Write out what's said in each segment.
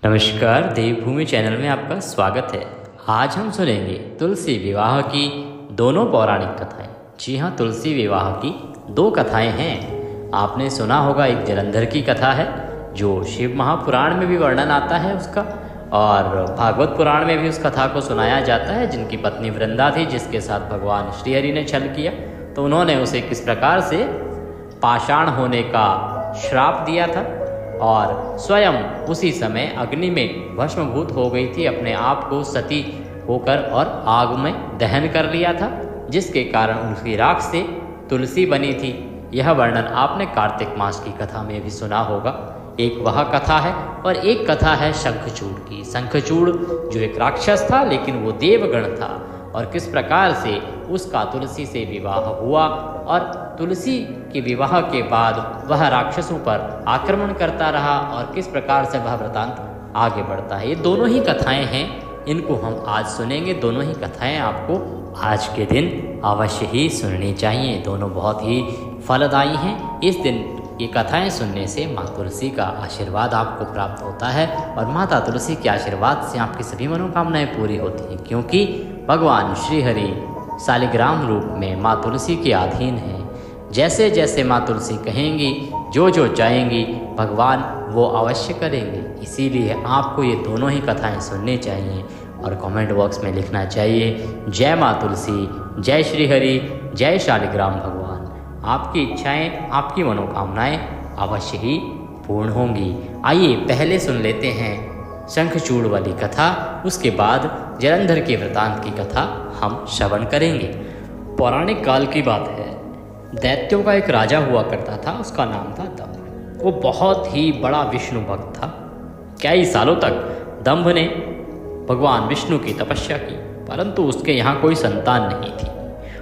नमस्कार, देवभूमि चैनल में आपका स्वागत है। आज हम सुनेंगे तुलसी विवाह की दोनों पौराणिक कथाएं। जी हाँ, तुलसी विवाह की दो कथाएं हैं। आपने सुना होगा, एक जलंधर की कथा है जो शिव महापुराण में भी वर्णन आता है उसका, और भागवत पुराण में भी उस कथा को सुनाया जाता है। जिनकी पत्नी वृंदा थी, जिसके साथ भगवान श्रीहरि ने छल किया, तो उन्होंने उसे किस प्रकार से पाषाण होने का श्राप दिया था और स्वयं उसी समय अग्नि में भस्मभूत हो गई थी, अपने आप को सती होकर और आग में दहन कर लिया था, जिसके कारण उसकी राख से तुलसी बनी थी। यह वर्णन आपने कार्तिक मास की कथा में भी सुना होगा। एक वह कथा है और एक कथा है शंखचूड़ की। शंखचूड़ जो एक राक्षस था, लेकिन वो देवगण था, और किस प्रकार से उसका तुलसी से विवाह हुआ और तुलसी के विवाह के बाद वह राक्षसों पर आक्रमण करता रहा और किस प्रकार से वह वृतांत आगे बढ़ता है। ये दोनों ही कथाएं हैं, इनको हम आज सुनेंगे। दोनों ही कथाएं आपको आज के दिन अवश्य ही सुननी चाहिए। दोनों बहुत ही फलदायी हैं। इस दिन ये कथाएं सुनने से माँ तुलसी का आशीर्वाद आपको प्राप्त होता है और माता तुलसी के आशीर्वाद से आपकी सभी मनोकामनाएं पूरी होती हैं, क्योंकि भगवान श्रीहरि शालिग्राम रूप में माँ तुलसी के अधीन हैं। जैसे जैसे माँ तुलसी कहेंगी, जो जो चाहेंगी, भगवान वो अवश्य करेंगे। इसीलिए आपको ये दोनों ही कथाएं सुननी चाहिए और कमेंट बॉक्स में लिखना चाहिए, जय माँ तुलसी, जय श्रीहरि, जय शालिग्राम भगवान। आपकी इच्छाएं, आपकी मनोकामनाएं अवश्य ही पूर्ण होंगी। आइए पहले सुन लेते हैं शंखचूड़ वाली कथा, उसके बाद जलंधर के वृतांत की कथा हम श्रवण करेंगे। पौराणिक काल की बात है। दैत्यों का एक राजा हुआ करता था, उसका नाम था दंभ। वो बहुत ही बड़ा विष्णु भक्त था। कई सालों तक दंभ ने भगवान विष्णु की तपस्या की, परंतु उसके यहाँ कोई संतान नहीं थी,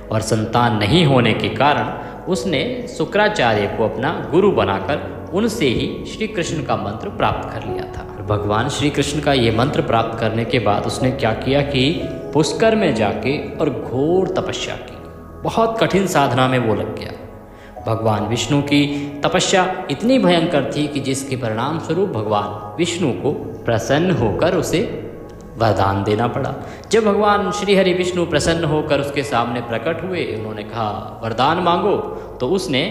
और संतान नहीं होने के कारण उसने शुक्राचार्य को अपना गुरु बनाकर उनसे ही श्री कृष्ण का मंत्र प्राप्त कर लिया था। भगवान श्री कृष्ण का ये मंत्र प्राप्त करने के बाद उसने क्या किया कि पुष्कर में जाके और घोर तपस्या की। बहुत कठिन साधना में वो लग गया। भगवान विष्णु की तपस्या इतनी भयंकर थी कि जिसके परिणाम स्वरूप भगवान विष्णु को प्रसन्न होकर उसे वरदान देना पड़ा। जब भगवान श्री हरि विष्णु प्रसन्न होकर उसके सामने प्रकट हुए, उन्होंने कहा वरदान मांगो, तो उसने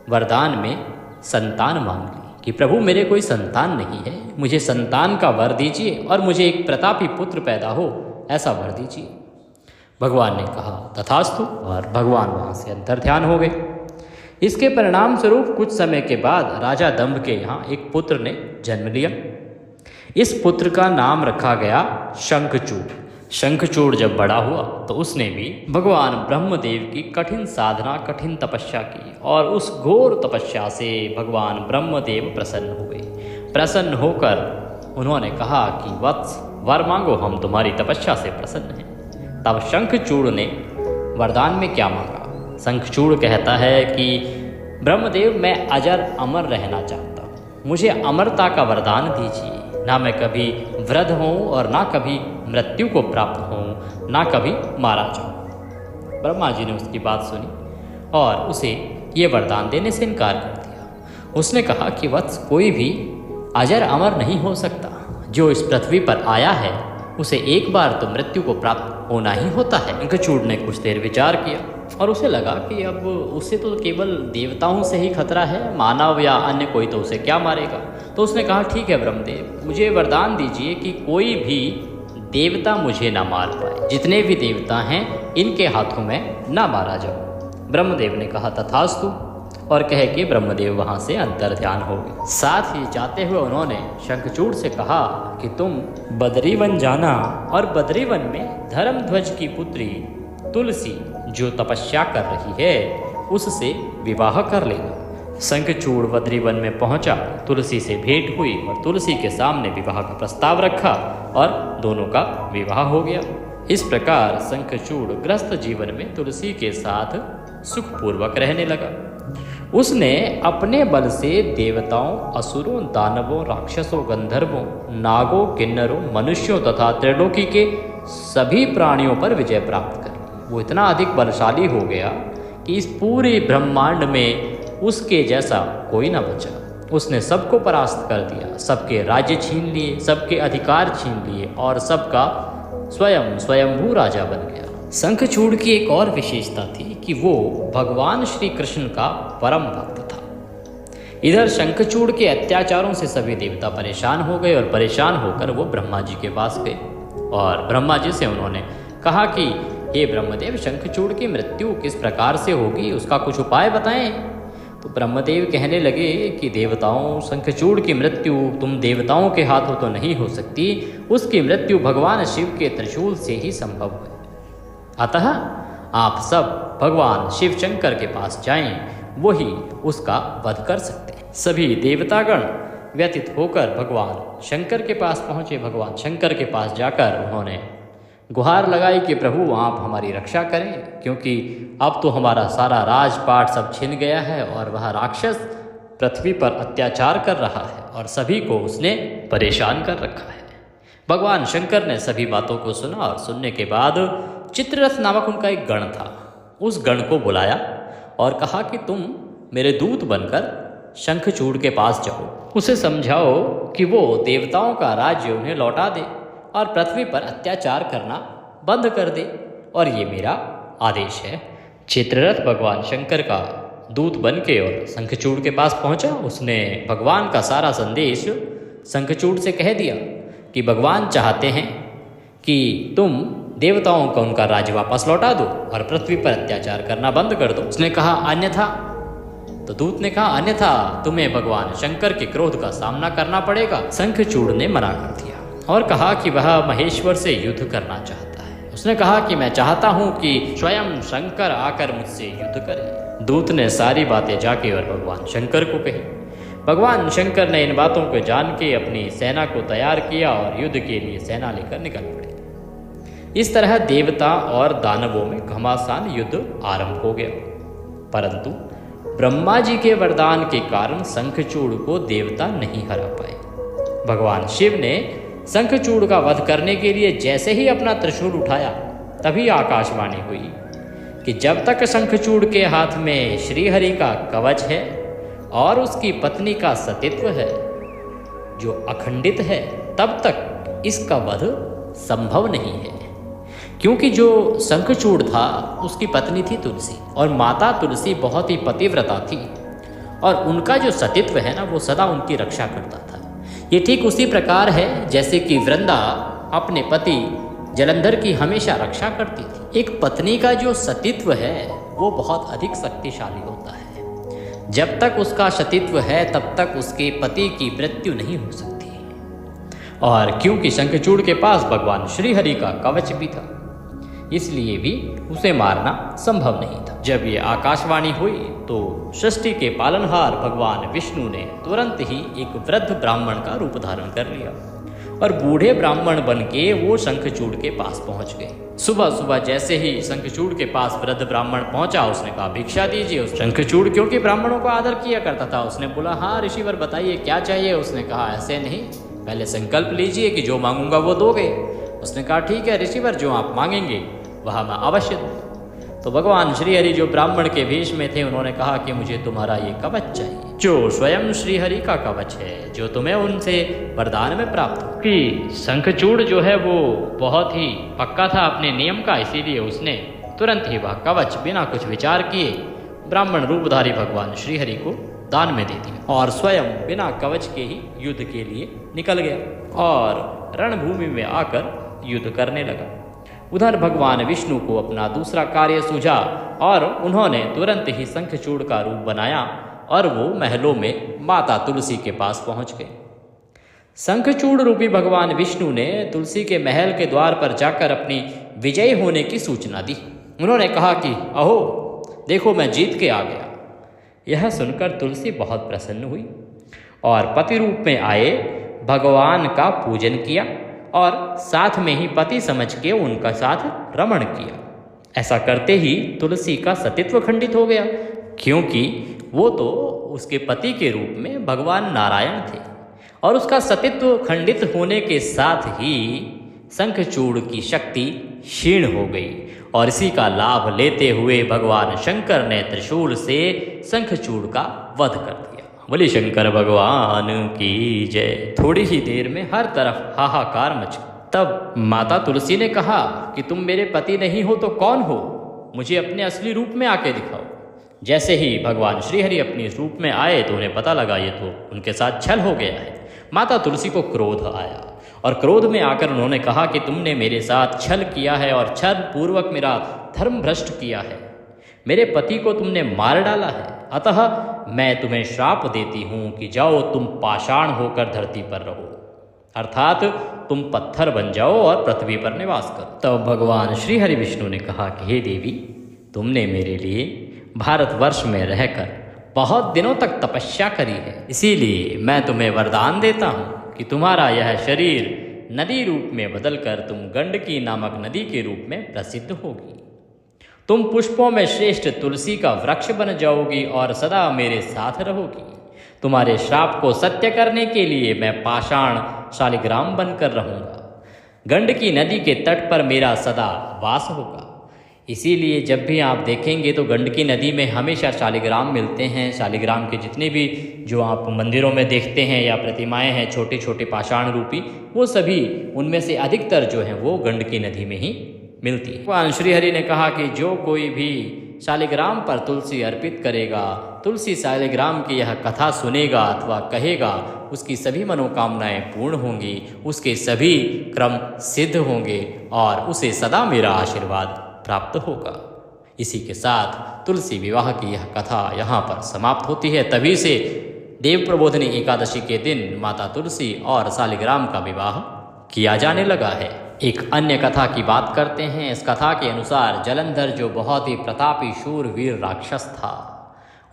वरदान में संतान मांग ली कि प्रभु मेरे कोई संतान नहीं है, मुझे संतान का वर दीजिए और मुझे एक प्रतापी पुत्र पैदा हो, ऐसा वर दीजिए। भगवान ने कहा तथास्तु, और भगवान वहाँ से अंतर्ध्यान हो गए। इसके परिणाम स्वरूप कुछ समय के बाद राजा दंभ के यहाँ एक पुत्र ने जन्म लिया। इस पुत्र का नाम रखा गया शंखचूड़। शंखचूड़ जब बड़ा हुआ तो उसने भी भगवान ब्रह्मदेव की कठिन साधना, कठिन तपस्या की, और उस घोर तपस्या से भगवान ब्रह्मदेव प्रसन्न हुए। प्रसन्न होकर उन्होंने कहा कि वत्स वर मांगो, हम तुम्हारी तपस्या से प्रसन्न हैं। तब शंखचूड़ ने वरदान में क्या मांगा? शंखचूड़ कहता है कि ब्रह्मदेव मैं अजर अमर रहना चाहता हूँ, मुझे अमरता का वरदान दीजिए। ना मैं कभी वृद्ध हूँ और ना कभी मृत्यु को प्राप्त हूँ, ना कभी मारा जाऊँ। ब्रह्मा जी ने उसकी बात सुनी और उसे ये वरदान देने से इनकार कर दिया। उसने कहा कि वत्स कोई भी अजर अमर नहीं हो सकता। जो इस पृथ्वी पर आया है उसे एक बार तो मृत्यु को प्राप्त होना ही होता है। शंखचूड़ ने कुछ देर विचार किया और उसे लगा कि अब उसे तो केवल देवताओं से ही खतरा है, मानव या अन्य कोई तो उसे क्या मारेगा। तो उसने कहा ठीक है ब्रह्मदेव, मुझे वरदान दीजिए कि कोई भी देवता मुझे ना मार पाए, जितने भी देवता हैं इनके हाथों में ना मारा जाओ। ब्रह्मदेव ने कहा तथास्तु, और कह के ब्रह्मदेव वहाँ से अंतर्ध्यान हो गए। साथ ही जाते हुए उन्होंने शंखचूड़ से कहा कि तुम बद्रीवन जाना और बद्रीवन में धर्मध्वज की पुत्री तुलसी जो तपस्या कर रही है उससे विवाह कर लेना। शंखचूड़ बद्रीवन में पहुंचा, तुलसी से भेंट हुई और तुलसी के सामने विवाह का प्रस्ताव रखा और दोनों का विवाह हो गया। इस प्रकार शंखचूड़ गृहस्थ जीवन में तुलसी के साथ सुखपूर्वक रहने लगा। उसने अपने बल से देवताओं, असुरों, दानवों, राक्षसों, गंधर्वों, नागों, किन्नरों, मनुष्यों तथा त्रिलोकी के सभी प्राणियों पर विजय प्राप्त कर ली। वो इतना अधिक बलशाली हो गया कि इस पूरे ब्रह्मांड में उसके जैसा कोई ना बचा। उसने सबको परास्त कर दिया, सबके राज्य छीन लिए, सबके अधिकार छीन लिए और सबका स्वयंभू राजा बन गया। शंखचूड़ की एक और विशेषता थी कि वो भगवान श्री कृष्ण का परम भक्त था। इधर शंखचूड़ के अत्याचारों से सभी देवता परेशान हो गए और परेशान होकर वो ब्रह्मा जी के पास गए और ब्रह्मा जी से उन्होंने कहा कि हे ब्रह्मदेव, शंखचूड़ की मृत्यु किस प्रकार से होगी, उसका कुछ उपाय बताएं। तो ब्रह्मदेव कहने लगे कि देवताओं, शंखचूड़ की मृत्यु तुम देवताओं के हाथों तो नहीं हो सकती, उसकी मृत्यु भगवान शिव के त्रिशूल से ही संभव है। अतः आप सब भगवान शिव शंकर के पास जाएं, वही उसका वध कर सकते हैं। सभी देवतागण व्यतीत होकर भगवान शंकर के पास पहुँचे। भगवान शंकर के पास जाकर उन्होंने गुहार लगाई कि प्रभु आप हमारी रक्षा करें, क्योंकि अब तो हमारा सारा राजपाट सब छिन गया है और वह राक्षस पृथ्वी पर अत्याचार कर रहा है और सभी को उसने परेशान कर रखा है। भगवान शंकर ने सभी बातों को सुना और सुनने के बाद चित्ररथ नामक उनका एक गण था, उस गण को बुलाया और कहा कि तुम मेरे दूत बनकर शंखचूड़ के पास जाओ, उसे समझाओ कि वो देवताओं का राज्य उन्हें लौटा दे और पृथ्वी पर अत्याचार करना बंद कर दे, और ये मेरा आदेश है। चित्ररथ भगवान शंकर का दूत बन के और शंखचूड़ के पास पहुंचा। उसने भगवान का सारा संदेश शंखचूड़ से कह दिया कि भगवान चाहते हैं कि तुम देवताओं को उनका राज्य वापस लौटा दो और पृथ्वी पर अत्याचार करना बंद कर दो। उसने कहा अन्यथा, तो दूत ने कहा अन्यथा तुम्हें भगवान शंकर के क्रोध का सामना करना पड़ेगा। शंखचूड़ ने मना कर दिया और कहा कि वह महेश्वर से युद्ध करना चाहता है। उसने कहा कि मैं चाहता हूं कि स्वयं शंकर आकर मुझसे युद्ध करे। दूत ने सारी बातें जाके और भगवान शंकर को कही। भगवान शंकर ने इन बातों को जान के अपनी सेना को तैयार किया और युद्ध के लिए सेना लेकर निकल पड़े। इस तरह देवता और दानवों में घमासान युद्ध आरंभ हो गया, परंतु ब्रह्मा जी के वरदान के कारण शंखचूड़ को देवता नहीं हरा पाए। भगवान शिव ने शंखचूड़ का वध करने के लिए जैसे ही अपना त्रिशूल उठाया, तभी आकाशवाणी हुई कि जब तक शंखचूड़ के हाथ में श्रीहरि का कवच है और उसकी पत्नी का सतीत्व है जो अखंडित है, तब तक इसका वध संभव नहीं है। क्योंकि जो शंखचूड़ था उसकी पत्नी थी तुलसी, और माता तुलसी बहुत ही पतिव्रता थी और उनका जो सतीत्व है ना, वो सदा उनकी रक्षा करता था। ये ठीक उसी प्रकार है जैसे कि वृंदा अपने पति जलंधर की हमेशा रक्षा करती थी। एक पत्नी का जो सतीत्व है वो बहुत अधिक शक्तिशाली होता है। जब तक उसका सतीत्व है तब तक उसके पति की मृत्यु नहीं हो सकती। और क्योंकि शंखचूड़ के पास भगवान श्रीहरि का कवच भी था, इसलिए भी उसे मारना संभव नहीं था। जब ये आकाशवाणी हुई तो सृष्टि के पालनहार भगवान विष्णु ने तुरंत ही एक वृद्ध ब्राह्मण का रूप धारण कर लिया और बूढ़े ब्राह्मण बन के वो शंखचूड़ के पास पहुंच गए। सुबह सुबह जैसे ही शंखचूड़ के पास वृद्ध ब्राह्मण पहुंचा, उसने कहा भिक्षा दीजिए। उस शंखचूड़ क्योंकि ब्राह्मणों का आदर किया करता था, उसने बोला हाँ ऋषिवर बताइए क्या चाहिए। उसने कहा ऐसे नहीं, पहले संकल्प लीजिए कि जो मांगूंगा वो दोगे। उसने कहा ठीक है ऋषिवर, जो आप मांगेंगे वह मैं अवश्य दूंगा। तो भगवान श्रीहरि जो ब्राह्मण के वेश में थे, उन्होंने कहा कि मुझे तुम्हारा ये कवच चाहिए, जो स्वयं श्रीहरि का कवच है, जो तुम्हें उनसे वरदान में प्राप्त हो। कि शंखचूड़ जो है वो बहुत ही पक्का था अपने नियम का, इसीलिए उसने तुरंत ही वह कवच बिना कुछ विचार किए ब्राह्मण रूपधारी भगवान श्रीहरि को दान में दे दिया और स्वयं बिना कवच के ही युद्ध के लिए निकल गया और रणभूमि में आकर युद्ध करने लगा। उधर भगवान विष्णु को अपना दूसरा कार्य सूझा और उन्होंने तुरंत ही शंखचूड़ का रूप बनाया और वो महलों में माता तुलसी के पास पहुंच गए। शंखचूड़ रूपी भगवान विष्णु ने तुलसी के महल के द्वार पर जाकर अपनी विजयी होने की सूचना दी। उन्होंने कहा कि अहो देखो, मैं जीत के आ गया। यह सुनकर तुलसी बहुत प्रसन्न हुई और पति रूप में आए भगवान का पूजन किया और साथ में ही पति समझ के उनका साथ रमण किया। ऐसा करते ही तुलसी का सतीत्व खंडित हो गया, क्योंकि वो तो उसके पति के रूप में भगवान नारायण थे और उसका सतीत्व खंडित होने के साथ ही शंखचूड़ की शक्ति क्षीण हो गई और इसी का लाभ लेते हुए भगवान शंकर ने त्रिशूल से शंखचूड़ का वध कर दिया। बोले शंकर भगवान की जय। थोड़ी ही देर में हर तरफ हाहाकार मच गया। तब माता तुलसी ने कहा कि तुम मेरे पति नहीं हो तो कौन हो, मुझे अपने असली रूप में आके दिखाओ। जैसे ही भगवान श्रीहरि अपने रूप में आए तो उन्हें पता लगा ये तो उनके साथ छल हो गया है। माता तुलसी को क्रोध आया और क्रोध में आकर उन्होंने कहा कि तुमने मेरे साथ छल किया है और छल पूर्वक मेरा धर्म भ्रष्ट किया है, मेरे पति को तुमने मार डाला है, अतः मैं तुम्हें श्राप देती हूँ कि जाओ तुम पाषाण होकर धरती पर रहो, अर्थात तुम पत्थर बन जाओ और पृथ्वी पर निवास करो। तब भगवान श्री हरि विष्णु ने कहा कि हे देवी, तुमने मेरे लिए भारतवर्ष में रहकर बहुत दिनों तक तपस्या करी है, इसीलिए मैं तुम्हें वरदान देता हूँ कि तुम्हारा यह शरीर नदी रूप में बदलकर तुम गंडकी नामक नदी के रूप में प्रसिद्ध होगी। तुम पुष्पों में श्रेष्ठ तुलसी का वृक्ष बन जाओगी और सदा मेरे साथ रहोगी। तुम्हारे श्राप को सत्य करने के लिए मैं पाषाण शालिग्राम बनकर रहूँगा। गंडकी नदी के तट पर मेरा सदा वास होगा। इसीलिए जब भी आप देखेंगे तो गंडकी नदी में हमेशा शालिग्राम मिलते हैं। शालिग्राम के जितने भी जो आप मंदिरों में देखते हैं या प्रतिमाएं हैं छोटे छोटे पाषाण रूपी, वो सभी उनमें से अधिकतर जो हैं वो गंडकी नदी में ही मिलती है। भगवान श्रीहरि ने कहा कि जो कोई भी शालिग्राम पर तुलसी अर्पित करेगा, तुलसी शालिग्राम की यह कथा सुनेगा अथवा कहेगा, उसकी सभी मनोकामनाएं पूर्ण होंगी, उसके सभी क्रम सिद्ध होंगे और उसे सदा मेरा आशीर्वाद प्राप्त होगा। इसी के साथ तुलसी विवाह की यह कथा यहाँ पर समाप्त होती है। तभी से देव प्रबोधिनी एकादशी के दिन माता तुलसी और शालिग्राम का विवाह किया जाने लगा है। एक अन्य कथा की बात करते हैं। इस कथा के अनुसार जलंधर जो बहुत ही प्रतापी शूरवीर राक्षस था,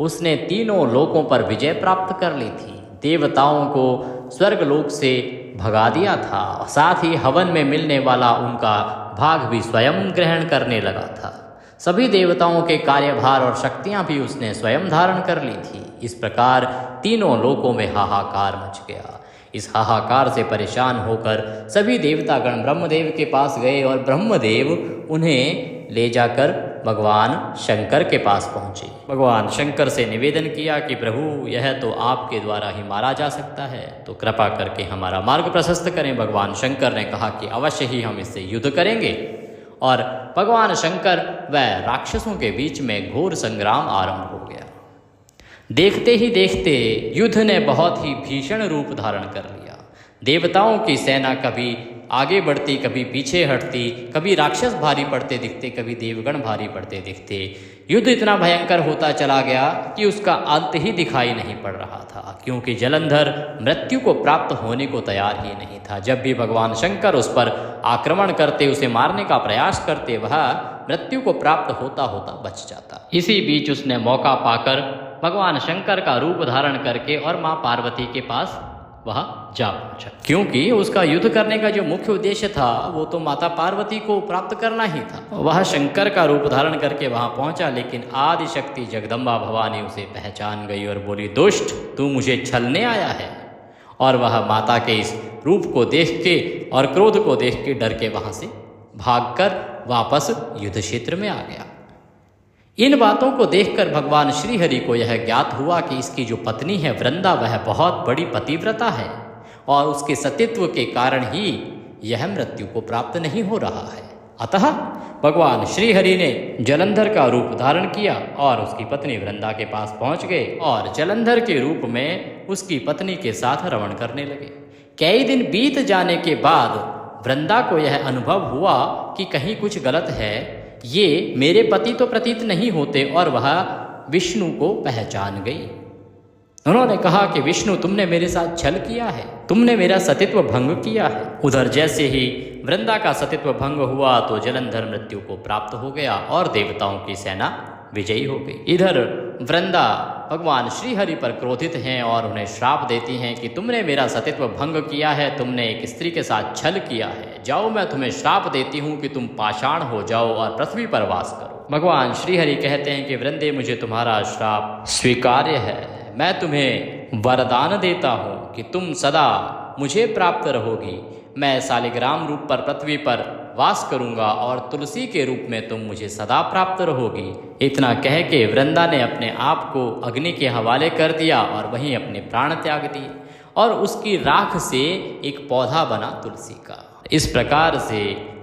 उसने तीनों लोकों पर विजय प्राप्त कर ली थी। देवताओं को स्वर्गलोक से भगा दिया था, साथ ही हवन में मिलने वाला उनका भाग भी स्वयं ग्रहण करने लगा था। सभी देवताओं के कार्यभार और शक्तियां भी उसने स्वयं धारण कर ली थी। इस प्रकार तीनों लोकों में हाहाकार मच गया। इस हाहाकार से परेशान होकर सभी देवतागण ब्रह्मदेव के पास गए और ब्रह्मदेव उन्हें ले जाकर भगवान शंकर के पास पहुँचे। भगवान शंकर से निवेदन किया कि प्रभु, यह तो आपके द्वारा ही मारा जा सकता है, तो कृपा करके हमारा मार्ग प्रशस्त करें। भगवान शंकर ने कहा कि अवश्य ही हम इससे युद्ध करेंगे और भगवान शंकर व राक्षसों के बीच में घोर संग्राम आरंभ हो गया। देखते ही देखते युद्ध ने बहुत ही भीषण रूप धारण कर लिया। देवताओं की सेना कभी आगे बढ़ती, कभी पीछे हटती, कभी राक्षस भारी पड़ते दिखते, कभी देवगण भारी पड़ते दिखते। युद्ध इतना भयंकर होता चला गया कि उसका अंत ही दिखाई नहीं पड़ रहा था, क्योंकि जलंधर मृत्यु को प्राप्त होने को तैयार ही नहीं था। जब भी भगवान शंकर उस पर आक्रमण करते, उसे मारने का प्रयास करते, वह मृत्यु को प्राप्त होता होता बच जाता। इसी बीच उसने मौका पाकर भगवान शंकर का रूप धारण करके और माँ पार्वती के पास वह जा पहुंचा, क्योंकि उसका युद्ध करने का जो मुख्य उद्देश्य था वो तो माता पार्वती को प्राप्त करना ही था। वह शंकर का रूप धारण करके वहां पहुंचा, लेकिन आदि शक्ति जगदम्बा भवानी उसे पहचान गई और बोली, दुष्ट, तू मुझे छलने आया है। और वह माता के इस रूप को देख के और क्रोध को देख के डर के वहां से भागकर वापस युद्ध क्षेत्र में आ गया। इन बातों को देखकर भगवान श्रीहरि को यह ज्ञात हुआ कि इसकी जो पत्नी है वृंदा, वह बहुत बड़ी पतिव्रता है और उसके सतीत्व के कारण ही यह मृत्यु को प्राप्त नहीं हो रहा है। अतः भगवान श्रीहरि ने जलंधर का रूप धारण किया और उसकी पत्नी वृंदा के पास पहुंच गए और जलंधर के रूप में उसकी पत्नी के साथ रमण करने लगे। कई दिन बीत जाने के बाद वृंदा को यह अनुभव हुआ कि कहीं कुछ गलत है, ये मेरे पति तो प्रतीत नहीं होते, और वह विष्णु को पहचान गई। उन्होंने कहा कि विष्णु, तुमने मेरे साथ छल किया है, तुमने मेरा सतीत्व भंग किया है। उधर जैसे ही वृंदा का सतीत्व भंग हुआ तो जलंधर मृत्यु को प्राप्त हो गया और देवताओं की सेना विजयी हो गई। इधर वृंदा भगवान श्रीहरि पर क्रोधित हैं और उन्हें श्राप देती हैं कि तुमने मेरा सतीत्व भंग किया है, तुमने एक स्त्री के साथ छल किया है, जाओ मैं तुम्हें श्राप देती हूँ कि तुम पाषाण हो जाओ और पृथ्वी पर वास करो। भगवान श्रीहरि कहते हैं कि वृंदे, मुझे तुम्हारा श्राप स्वीकार्य है, मैं तुम्हें वरदान देता हूँ कि तुम सदा मुझे प्राप्त रहोगी। मैं शालिग्राम रूप पर पृथ्वी पर वास करूंगा और तुलसी के रूप में तुम मुझे सदा प्राप्त रहोगी। इतना कह के वृंदा ने अपने आप को अग्नि के हवाले कर दिया और वहीं अपने प्राण त्याग दिए और उसकी राख से एक पौधा बना तुलसी का। इस प्रकार से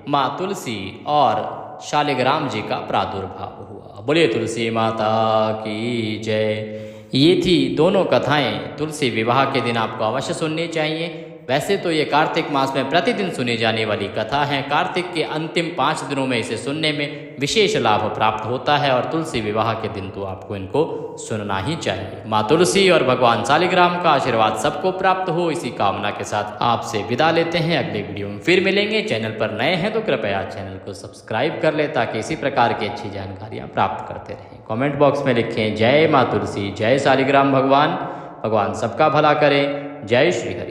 माँ तुलसी और शालिग्राम जी का प्रादुर्भाव हुआ। बोलिए तुलसी माता की जय। ये थी दोनों कथाएं तुलसी विवाह के दिन आपको अवश्य सुननी चाहिए। वैसे तो ये कार्तिक मास में प्रतिदिन सुनी जाने वाली कथा है। कार्तिक के अंतिम 5 दिनों में इसे सुनने में विशेष लाभ प्राप्त होता है और तुलसी विवाह के दिन तो आपको इनको सुनना ही चाहिए। माँ तुलसी और भगवान शालिग्राम का आशीर्वाद सबको प्राप्त हो, इसी कामना के साथ आपसे विदा लेते हैं। अगले वीडियो में फिर मिलेंगे। चैनल पर नए हैं तो कृपया चैनल को सब्सक्राइब कर ले ताकि इसी प्रकार की अच्छी जानकारियाँ प्राप्त करते रहें। कमेंट बॉक्स में लिखें जय माँ तुलसी, जय शालिग्राम भगवान। भगवान सबका भला करें। जय श्री हरि।